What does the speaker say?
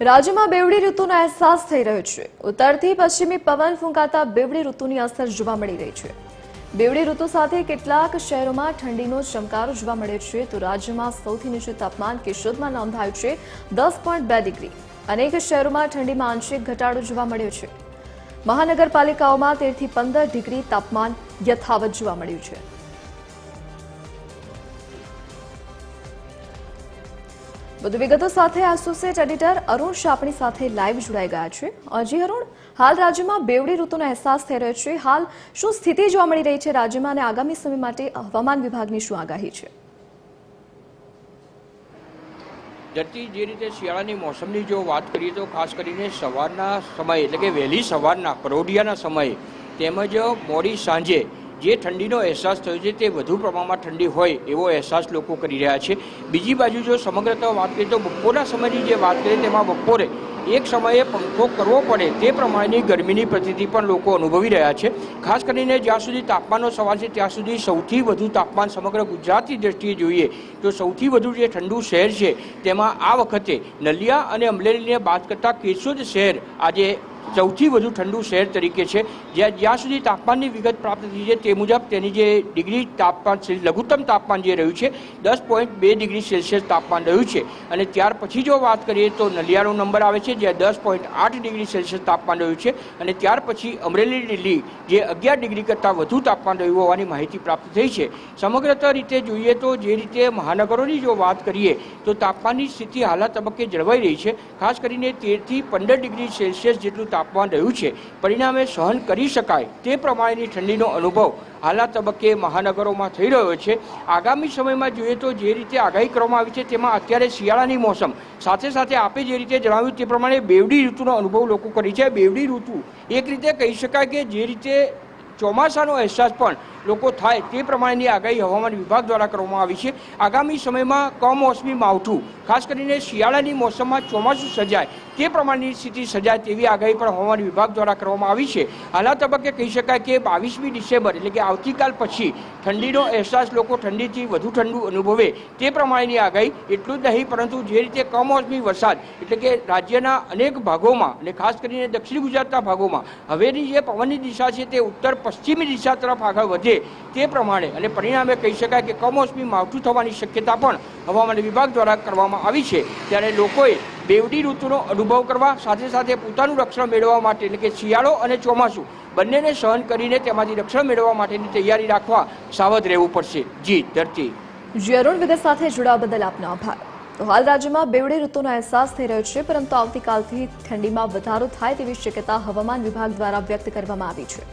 રાજ્યમાં બેવડી ઋતુનો અહેસાસ થઈ રહ્યો છે। ઉત્તરથી પશ્ચિમી પવન ફૂંકાતા બેવડી ઋતુની અસર જોવા મળી રહી છે। બેવડી ઋતુ સાથે કેટલાક શહેરોમાં ઠંડીનો ચમકારો જોવા મળ્યો છે તો રાજ્યમાં સૌથી નીચું તાપમાન કેશોદમાં નોંધાયું છે 10.2 ડિગ્રી। અનેક શહેરોમાં ઠંડીમાં આંશિક ઘટાડો જોવા મળ્યો છે। મહાનગરપાલિકાઓમાં 13 થી 15 ડિગ્રી તાપમાન યથાવત જોવા મળ્યું છે। વધુ વિગતો સાથે એસોસિએટ એડિટર અરુણ શાહ આપણી સાથે લાઈવ જોડાઈ ગયા છે। જી અરુણ, હાલ રાજ્યમાં બેવડી ઋતુનો અહેસાસ થઈ રહ્યો છે। હાલ શું સ્થિતિ જોવા મળી રહી છે રાજ્યમાં અને આગામી સમય માટે હવામાન વિભાગની શું આગાહી છે? ધરતી જે રીતે શિયાળાની મોસમની જો વાત કરીએ તો ખાસ કરીને સવારના સમયે એટલે કે વહેલી સવારના પરોઢિયાના સમયે તેમજ મોડી સાંજે જે ઠંડીનો અહેસાસ થયો છે તે વધુ પ્રમાણમાં ઠંડી હોય એવો અહેસાસ લોકો કરી રહ્યા છે। બીજી બાજુ જો સમગ્રતા વાત કરીએ તો બપોરના સમયની જે વાત કરીએ તેમાં બપોરે એક સમયે પંખો કરવો પડે તે પ્રમાણેની ગરમીની પ્રતિતિ પણ લોકો અનુભવી રહ્યા છે। ખાસ કરીને જ્યાં સુધી તાપમાનનો સવાલ છે ત્યાં સુધી સૌથી વધુ તાપમાન સમગ્ર ગુજરાતની દ્રષ્ટિએ જોઈએ તો સૌથી વધુ જે ઠંડુ શહેર છે તેમાં આ વખતે નલિયા અને અમરેલીને બાદ કરતાં કેશોદ શહેર આજે સૌથી વધુ ઠંડુ શહેર તરીકે છે। જ્યાં સુધી તાપમાનની વિગત પ્રાપ્ત થઈ છે તે મુજબ તેની જે ડિગ્રી તાપમાન લઘુત્તમ તાપમાન જે રહ્યું છે 10.2 ડિગ્રી સેલ્સિયસ તાપમાન રહ્યું છે। અને ત્યાર પછી જો વાત કરીએ તો નલિયાનો નંબર આવે છે જ્યાં 10.8 ડિગ્રી સેલ્સિયસ તાપમાન રહ્યું છે અને ત્યાર પછી અમરેલી દિલ્હી જે 11 ડિગ્રી કરતાં વધુ તાપમાન રહ્યું હોવાની માહિતી પ્રાપ્ત થઈ છે। સમગ્રત રીતે જોઈએ તો જે રીતે મહાનગરોની જો વાત કરીએ તો તાપમાનની સ્થિતિ હાલના તબક્કે જળવાઈ રહી છે। ખાસ કરીને 13 થી 15 ડિગ્રી સેલ્સિયસ જેટલું તાપમાન રહ્યું છે। પરિણામે સહન કરી શકાય તે પ્રમાણેની ઠંડીનો અનુભવ હાલના તબક્કે મહાનગરોમાં થઈ રહ્યો છે। આગામી સમયમાં જોઈએ તો જે રીતે આગાહી કરવામાં આવી છે તેમાં અત્યારે શિયાળાની મોસમ સાથે સાથે આપે જે રીતે જણાવ્યું તે પ્રમાણે બેવડી ઋતુનો અનુભવ લોકો કરી છે। બેવડી ઋતુ એક રીતે કહી શકાય કે જે રીતે ચોમાસાનો અહેસાસ પણ લોકો થાય તે પ્રમાણેની આગાહી હવામાન વિભાગ દ્વારા કરવામાં આવી છે। આગામી સમયમાં કમોસમી માવઠું ખાસ કરીને શિયાળાની મોસમમાં ચોમાસું સર્જાય તે પ્રમાણેની સ્થિતિ સર્જાય તેવી આગાહી પણ હવામાન વિભાગ દ્વારા કરવામાં આવી છે। હાલના તબક્કે કહી શકાય કે 22મી ડિસેમ્બર એટલે કે આવતીકાલ પછી ઠંડીનો અહેસાસ લોકો ઠંડીથી વધુ ઠંડુ અનુભવે તે પ્રમાણેની આગાહી। એટલું જ નહીં પરંતુ જે રીતે કમોસમી વરસાદ એટલે કે રાજ્યના અનેક ભાગોમાં અને ખાસ કરીને દક્ષિણ ગુજરાતના ભાગોમાં હવેની જે પવનની દિશા છે તે ઉત્તર પશ્ચિમી દિશા તરફ આગળ વધે તે પ્રમાણે અને પરિણામે કહી શકાય કે કમોસમી માવઠું થવાની શક્યતા પણ હવામાન વિભાગ દ્વારા કરવામાં આવી છે। ત્યારે લોકોએ બેવડી ઋતુનો અનુભવ કરવા સાથે સાથે પોતાનું રક્ષણ મેળવવા માટે એટલે કે શિયાળો અને ચોમાસું બંનેને સહન કરીને તેમાંથી રક્ષણ મેળવવા માટેની તૈયારી રાખવા સાવધ રહેવું પડશે। જી ધરતી। જી અરુણ, વિગત સાથે જોડાવા બદલ આપનો આભાર। તો હાલ રાજ્યમાં બેવડી ઋતુનો અહેસાસ થઈ રહ્યો છે પરંતુ આવતીકાલથી ઠંડીમાં વધારો થાય તેવી શક્યતા હવામાન વિભાગ દ્વારા વ્યક્ત કરવામાં આવી છે।